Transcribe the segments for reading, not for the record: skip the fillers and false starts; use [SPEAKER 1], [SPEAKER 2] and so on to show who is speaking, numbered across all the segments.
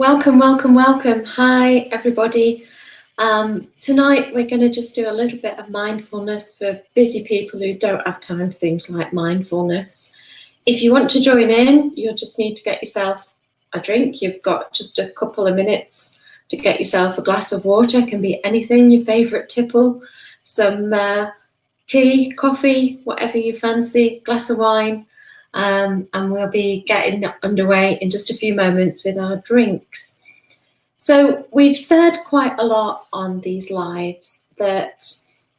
[SPEAKER 1] Welcome, welcome, welcome. Hi, everybody. Tonight we're going to just do a little bit of mindfulness for busy people who don't have time for things like mindfulness. If you want to join in, you'll just need to get yourself a drink. You've got just a couple of minutes to get yourself a glass of water. It can be anything, your favourite tipple, some tea, coffee, whatever you fancy, glass of wine. And we'll be getting underway in just a few moments with our drinks. So we've said quite a lot on these lives that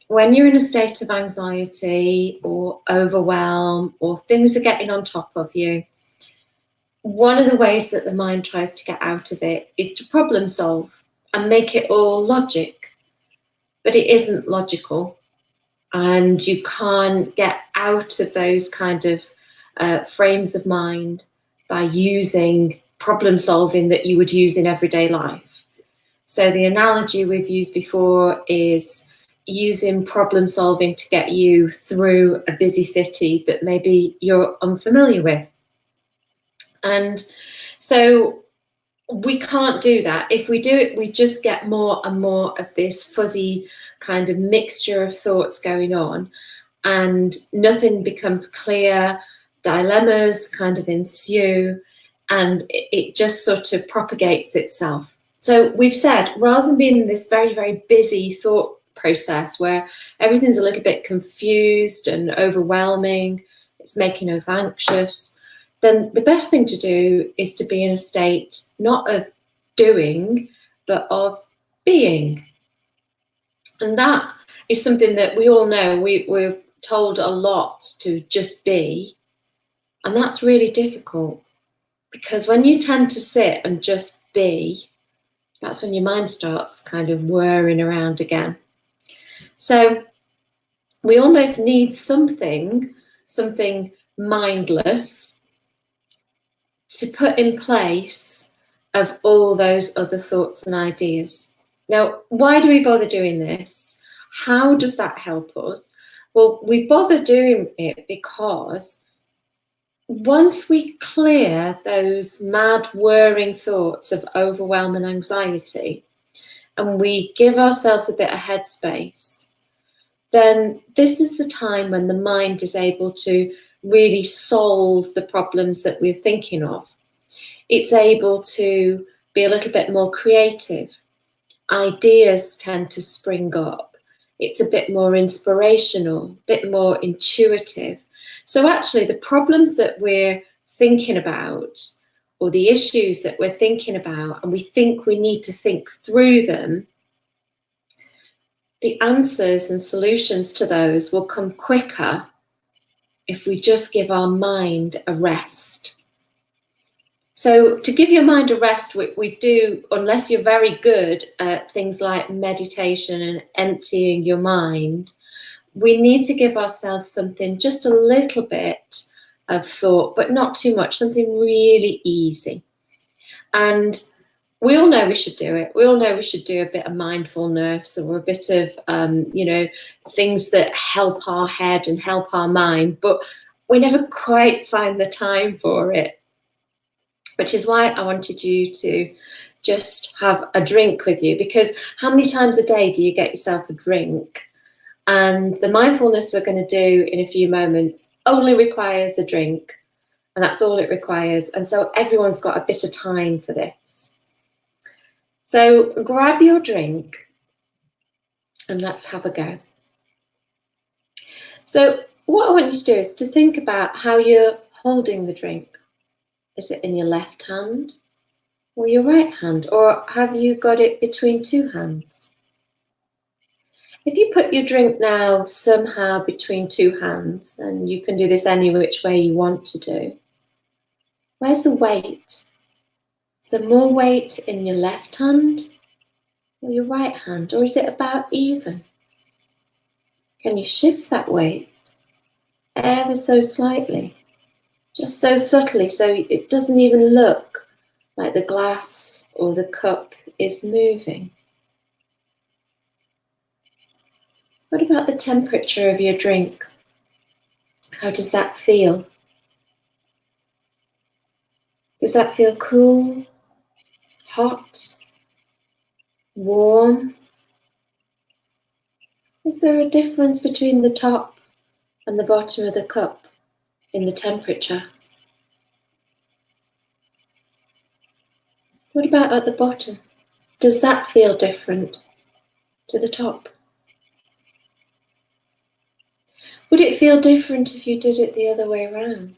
[SPEAKER 1] when you're in a state of anxiety or overwhelm or things are getting on top of you, one of the ways that the mind tries to get out of it is to problem solve and make it all logic. But it isn't logical, and you can't get out of those kind of frames of mind by using problem solving that you would use in everyday life. So the analogy we've used before is using problem solving to get you through a busy city that maybe you're unfamiliar with. And so we can't do that. If we do it, we just get more and more of this fuzzy kind of mixture of thoughts going on, and nothing becomes clear. Dilemmas kind of ensue, and it just sort of propagates itself. So we've said, rather than being in this very, very busy thought process where everything's a little bit confused and overwhelming, it's making us anxious, then the best thing to do is to be in a state not of doing, but of being. And that is something that we all know. We're told a lot to just be. And that's really difficult, because when you tend to sit and just be, that's when your mind starts kind of whirring around again. So we almost need something mindless to put in place of all those other thoughts and ideas. Now, why do we bother doing this? How does that help us? Well, we bother doing it because once we clear those mad whirring thoughts of overwhelm and anxiety, and we give ourselves a bit of headspace, then this is the time when the mind is able to really solve the problems that we're thinking of. It's able to be a little bit more creative. Ideas tend to spring up. It's a bit more inspirational, a bit more intuitive. So actually the problems that we're thinking about, or the issues that we're thinking about, and we think we need to think through them, the answers and solutions to those will come quicker if we just give our mind a rest. So to give your mind a rest, we do, unless you're very good at things like meditation and emptying your mind, we need to give ourselves something, just a little bit of thought, but not too much, something really easy. And we all know we should do it. We all know we should do a bit of mindfulness, or a bit of, things that help our head and help our mind, but we never quite find the time for it, which is why I wanted you to just have a drink with you, because how many times a day do you get yourself a drink? And the mindfulness we're going to do in a few moments only requires a drink, and that's all it requires. And so everyone's got a bit of time for this. So grab your drink and let's have a go. So what I want you to do is to think about how you're holding the drink. Is it in your left hand or your right hand, or have you got it between two hands? If you put your drink now somehow between two hands, and you can do this any which way you want to do, where's the weight? Is there more weight in your left hand or your right hand, or is it about even? Can you shift that weight ever so slightly, just so subtly, so it doesn't even look like the glass or the cup is moving? What about the temperature of your drink? How does that feel? Does that feel cool, hot, warm? Is there a difference between the top and the bottom of the cup in the temperature? What about at the bottom? Does that feel different to the top? Would it feel different if you did it the other way around,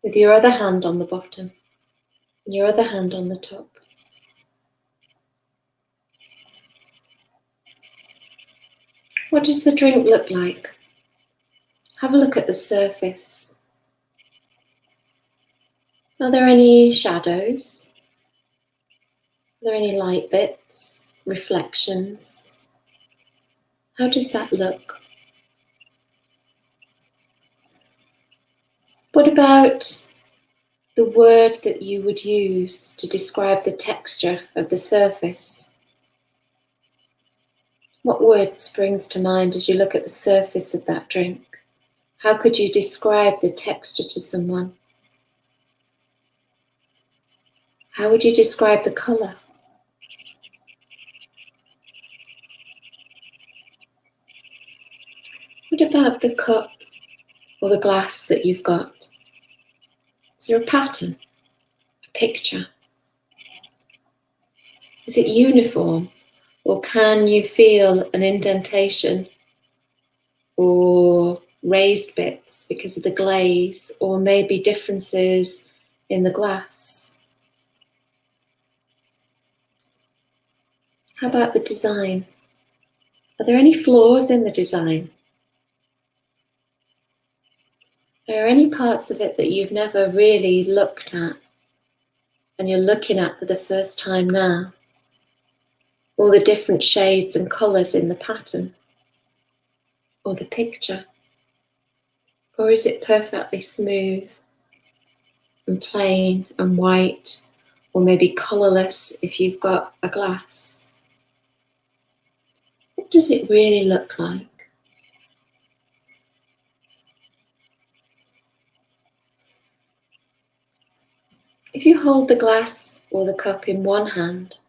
[SPEAKER 1] with your other hand on the bottom and your other hand on the top? What does the drink look like? Have a look at the surface. Are there any shadows? Are there any light bits, reflections? How does that look? What about the word that you would use to describe the texture of the surface? What word springs to mind as you look at the surface of that drink? How could you describe the texture to someone? How would you describe the colour? What about the cup or the glass that you've got? Is there a pattern, a picture? Is it uniform, or can you feel an indentation or raised bits because of the glaze, or maybe differences in the glass? How about the design? Are there any flaws in the design? Are there any parts of it that you've never really looked at and you're looking at for the first time now? All the different shades and colours in the pattern or the picture? Or is it perfectly smooth and plain and white, or maybe colourless if you've got a glass? What does it really look like? If you hold the glass or the cup in one hand,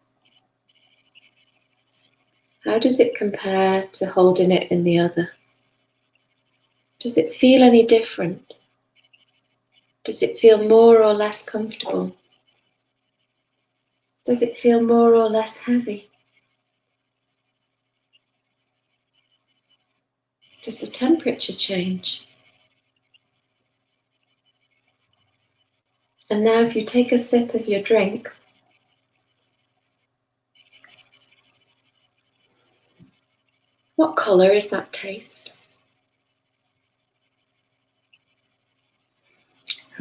[SPEAKER 1] how does it compare to holding it in the other? Does it feel any different? Does it feel more or less comfortable? Does it feel more or less heavy? Does the temperature change? And now if you take a sip of your drink, what colour is that taste?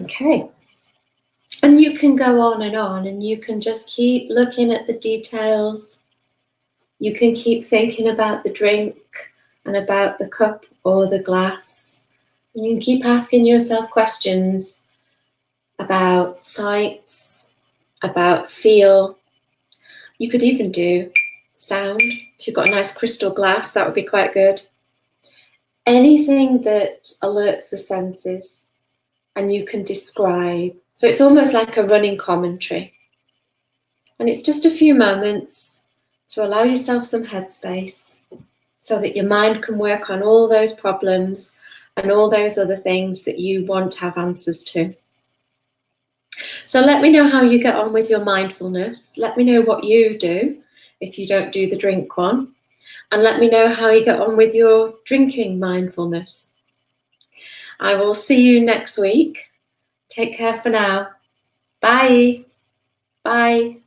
[SPEAKER 1] Okay. And you can go on and you can just keep looking at the details. You can keep thinking about the drink and about the cup or the glass. And you can keep asking yourself questions about sights, about feel. You could even do sound. If you've got a nice crystal glass, that would be quite good. Anything that alerts the senses and you can describe. So it's almost like a running commentary. And it's just a few moments to allow yourself some headspace so that your mind can work on all those problems and all those other things that you want to have answers to. So let me know how you get on with your mindfulness. Let me know what you do if you don't do the drink one. And let me know how you get on with your drinking mindfulness. I will see you next week. Take care for now. Bye. Bye.